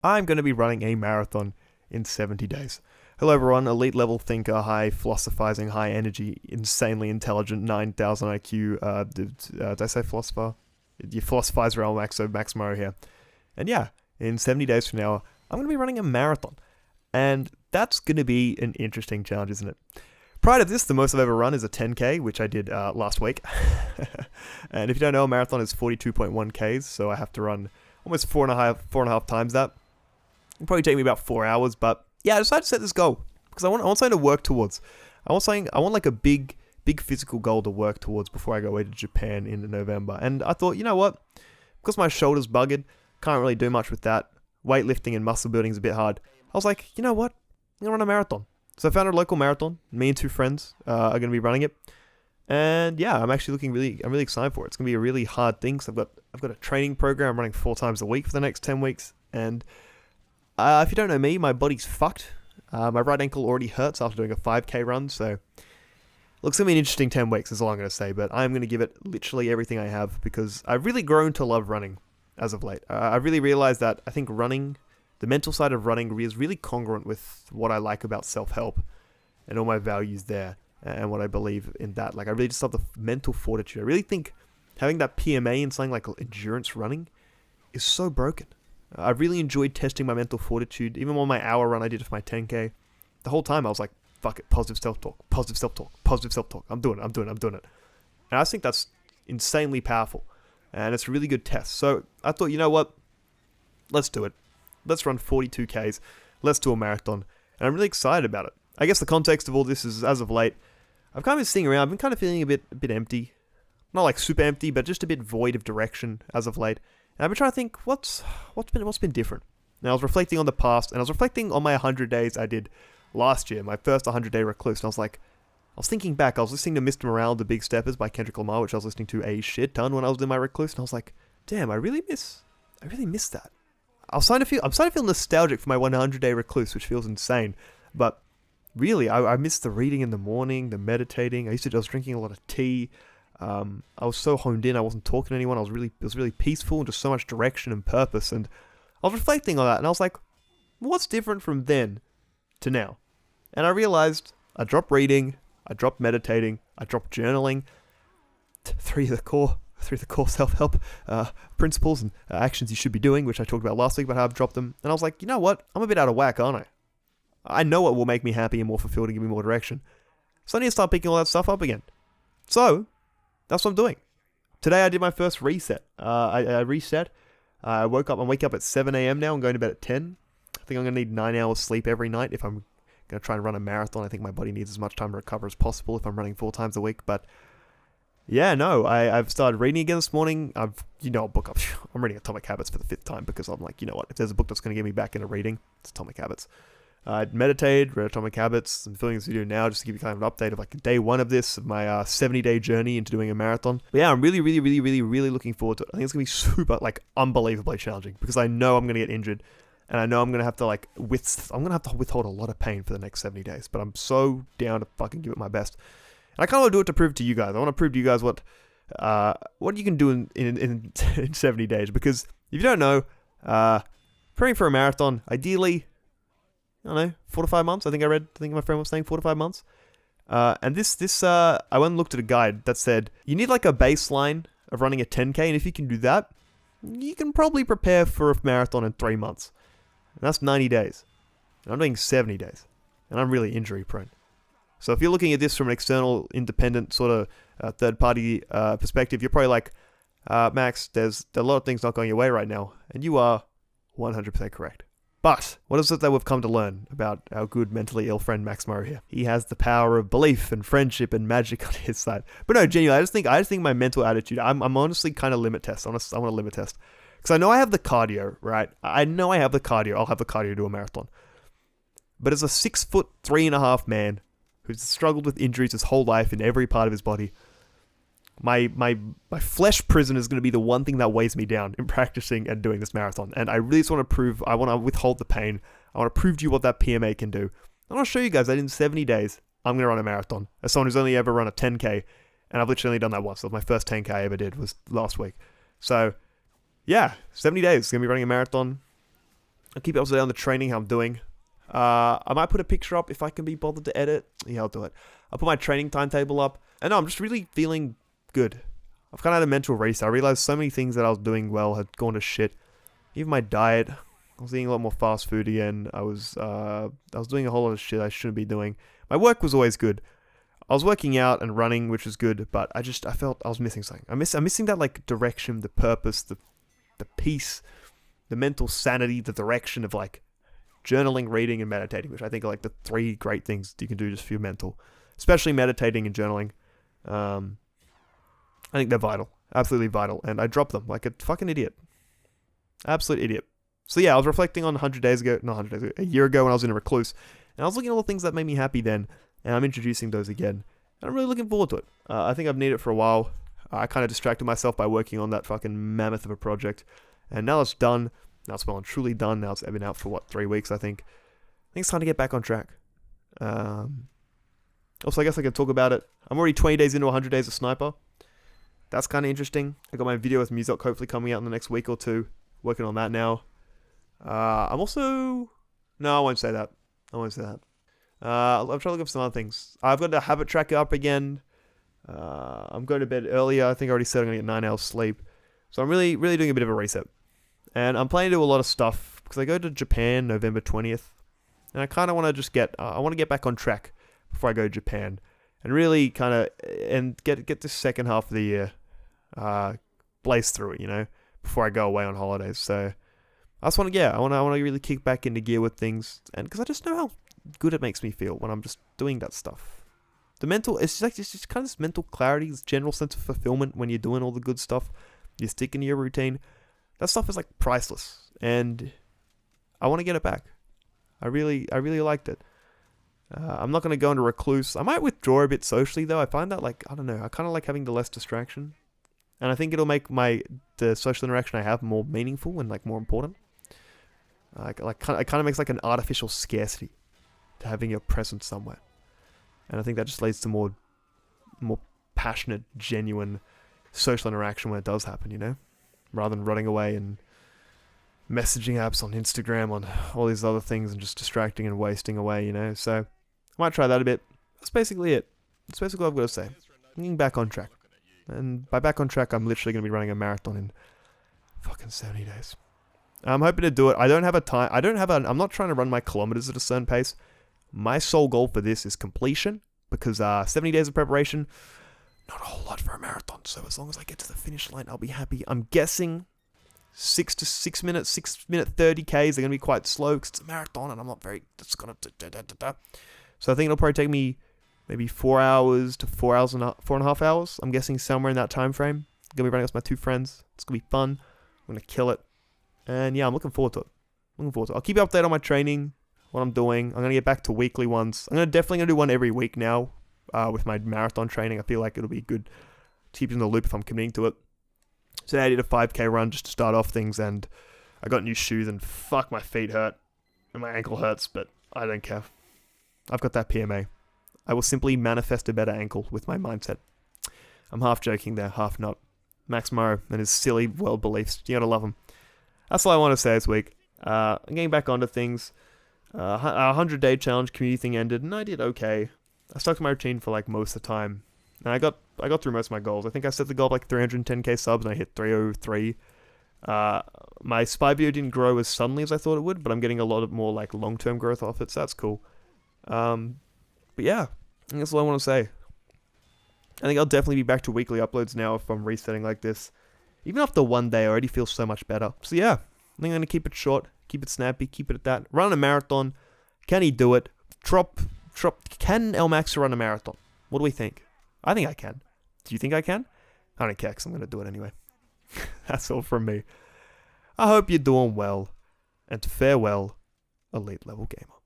I'm going to be running a marathon in 70 days. Hello everyone, elite level thinker, high philosophizing, high energy, insanely intelligent, 9,000 IQ, did I say philosopher? You philosophizer L Max, so Max Murray here. And yeah, in 70 days from now, I'm going to be running a marathon. And that's going to be an interesting challenge, isn't it? Prior to this, the most I've ever run is a 10K, which I did last week. And if you don't know, a marathon is 42.1 Ks, so I have to run almost four and a half times that. It'll probably take me about 4 hours, but yeah, I decided to set this goal because I want something to work towards. I want like a big physical goal to work towards before I go away to Japan in November. And I thought, you know what? Because my shoulder's buggered, can't really do much with that. Weightlifting and muscle building is a bit hard. I was like, you know what? I'm gonna run a marathon. So I found a local marathon. Me and two friends are gonna be running it. And yeah, I'm really excited for it. It's gonna be a really hard thing. So I've got a training program. I'm running 4 times a week for the next 10 weeks. And if you don't know me, my body's fucked. My right ankle already hurts after doing a 5K run, so looks gonna be an interesting 10 weeks, is all I'm gonna say. But I'm gonna give it literally everything I have because I've really grown to love running as of late. I've really realized that I think running, the mental side of running, is really congruent with what I like about self-help and all my values there and what I believe in that. Like, I really just love the mental fortitude. I really think having that PMA in something like endurance running is so broken. I really enjoyed testing my mental fortitude. Even on my hour run I did for my 10K, the whole time I was like, fuck it, positive self-talk. I'm doing it. And I think that's insanely powerful. And it's a really good test. So I thought, you know what? Let's do it. Let's run 42 Ks. Let's do a marathon. And I'm really excited about it. I guess the context of all this is, as of late, I've kind of been sitting around. I've been kind of feeling a bit empty. Not like super empty, but just a bit void of direction as of late. And I've been trying to think, what's been different? And I was reflecting on the past, and I was reflecting on my 100 days I did last year, my first 100-day recluse. And I was thinking back, I was listening to Mr. Morale, The Big Steppers by Kendrick Lamar, which I was listening to a shit ton when I was in my recluse. And I was like, damn, I really miss that. I'm starting to feel nostalgic for my 100-day recluse, which feels insane. But really, I miss the reading in the morning, the meditating. I was drinking a lot of tea. I was so honed in, I wasn't talking to anyone. It was really peaceful and just so much direction and purpose. And I was reflecting on that, and I was like, what's different from then to now? And I realized I dropped reading, I dropped meditating, I dropped journaling. Three of the core self-help principles and actions you should be doing, which I talked about last week about how I've dropped them. And I was like, you know what? I'm a bit out of whack, aren't I? I know what will make me happy and more fulfilled and give me more direction. So I need to start picking all that stuff up again. So that's what I'm doing. Today I did my first reset. I reset. I'm waking up at 7 a.m. now and going to bed at 10. I think I'm going to need 9 hours sleep every night if I'm going to try and run a marathon. I think my body needs as much time to recover as possible if I'm running 4 times a week. But yeah, no, I've started reading again this morning. I'm reading Atomic Habits for the 5th time because I'm like, you know what? If there's a book that's going to get me back into reading, it's Atomic Habits. I meditated, read Atomic Habits. I'm filming this video now just to give you kind of an update of like day 1 of this, of my 70-day journey into doing a marathon. But yeah, I'm really looking forward to it. I think it's going to be super, like, unbelievably challenging because I know I'm going to get injured and I know I'm going to have to withhold a lot of pain for the next 70 days. But I'm so down to fucking give it my best. And I kind of want to do it to prove to you guys. I want to prove to you guys what you can do in 70 days. Because if you don't know, preparing for a marathon, ideally, I don't know, 4 to 5 months. I think my friend was saying 4 to 5 months. And this I went and looked at a guide that said you need like a baseline of running a 10K, and if you can do that, you can probably prepare for a marathon in 3 months. And that's 90 days. And I'm doing 70 days. And I'm really injury prone. So if you're looking at this from an external, independent, sort of third-party perspective, you're probably like, Max, there's a lot of things not going your way right now. And you are 100% correct. But what is it that we've come to learn about our good mentally ill friend Max Murray here? He has the power of belief and friendship and magic on his side. But no, genuinely, I just think my mental attitude, I'm honestly kind of limit test. I want to limit test. Because I know I have the cardio, right? I know I have the cardio. I'll have the cardio to do a marathon. But as a 6'3.5" man who's struggled with injuries his whole life in every part of his body, my flesh prison is going to be the one thing that weighs me down in practicing and doing this marathon. And I really just want to prove, I want to withhold the pain. I want to prove to you what that PMA can do. I want to show you guys that in 70 days, I'm going to run a marathon. As someone who's only ever run a 10K, and I've literally only done that once. So my first 10K I ever did was last week. So yeah, 70 days, going to be running a marathon. I'll keep you up to date on the training, how I'm doing. I might put a picture up if I can be bothered to edit. Yeah, I'll do it. I'll put my training timetable up. And no, I'm just really feeling good. I've kind of had a mental reset. I realized so many things that I was doing well had gone to shit. Even my diet. I was eating a lot more fast food again. I was doing a whole lot of shit I shouldn't be doing. My work was always good. I was working out and running, which was good, but I felt I was missing something. I'm missing that like direction, the purpose, the peace, the mental sanity, the direction of like journaling, reading, and meditating, which I think are like the 3 great things you can do just for your mental, especially meditating and journaling. I think they're vital, absolutely vital, and I dropped them like a fucking idiot, absolute idiot. So yeah, I was reflecting on a year ago when I was in a recluse, and I was looking at all the things that made me happy then, and I'm introducing those again, and I'm really looking forward to it. I think I've needed it for a while. I kind of distracted myself by working on that fucking mammoth of a project, and now it's done. Now it's well and truly done. Now it's been out for 3 weeks, I think. I think it's time to get back on track. Also, I guess I can talk about it. I'm already 20 days into 100 days of Sniper. That's kind of interesting. I got my video with Muzok hopefully coming out in the next week or 2. Working on that now. I'm also... No, I won't say that. I'm trying to look up some other things. I've got the habit tracker up again. I'm going to bed earlier. I think I already said I'm going to get 9 hours sleep. So I'm really doing a bit of a reset. And I'm planning to do a lot of stuff because I go to Japan November 20th. And I kind of want to just I want to get back on track before I go to Japan. And really kind of, and get this second half of the year, blaze through it, you know, before I go away on holidays. So I just want to, I want to really kick back into gear with things. And because I just know how good it makes me feel when I'm just doing that stuff. The mental, it's just kind of this mental clarity, this general sense of fulfillment when you're doing all the good stuff. You're sticking to your routine. That stuff is like priceless. And I want to get it back. I really liked it. I'm not going to go into recluse. I might withdraw a bit socially though. I find that like, I don't know, I kind of like having the less distraction. And I think it'll make the social interaction I have more meaningful and like more important. It kind of makes like an artificial scarcity to having your presence somewhere. And I think that just leads to more passionate, genuine social interaction when it does happen, you know? Rather than running away and messaging apps on Instagram, on all these other things and just distracting and wasting away, you know? So I might try that a bit. That's basically it. That's basically what I've got to say. I'm getting back on track. And by back on track, I'm literally going to be running a marathon in fucking 70 days. I'm hoping to do it. I don't have a time. I'm not trying to run my kilometers at a certain pace. My sole goal for this is completion because 70 days of preparation, not a whole lot for a marathon. So as long as I get to the finish line, I'll be happy. I'm guessing 6 minute 30 Ks are going to be quite slow because it's a marathon and I'm not very, it's going to, So I think it'll probably take me maybe 4 hours to 4.5 hours. I'm guessing somewhere in that time frame. I'm going to be running with my 2 friends. It's going to be fun. I'm going to kill it. And yeah, I'm looking forward to it. I'll keep you updated on my training, what I'm doing. I'm going to get back to weekly ones. I'm definitely going to do one every week now with my marathon training. I feel like it'll be good to keep you in the loop if I'm committing to it. Today I did a 5k run just to start off things, and I got new shoes, and fuck, my feet hurt, and my ankle hurts, but I don't care. I've got that PMA. I will simply manifest a better ankle with my mindset. I'm half joking there, half not. Max Morrow and his silly world beliefs. You gotta love him. That's all I want to say this week. I'm getting back onto things. Our 100-day challenge community thing ended, and I did okay. I stuck to my routine for like most of the time. And I got through most of my goals. I think I set the goal of like 310k subs, and I hit 303. My spy video didn't grow as suddenly as I thought it would, but I'm getting a lot of more like long-term growth off it, so that's cool. But yeah, I think that's all I want to say. I think I'll definitely be back to weekly uploads now if I'm resetting like this. Even after one day, I already feel so much better. So yeah, I think I'm going to keep it short, keep it snappy, keep it at that. Run a marathon. Can he do it? Can El Max run a marathon? What do we think? I think I can. Do you think I can? I don't care because I'm going to do it anyway. That's all from me. I hope you're doing well. And farewell, elite level gamer.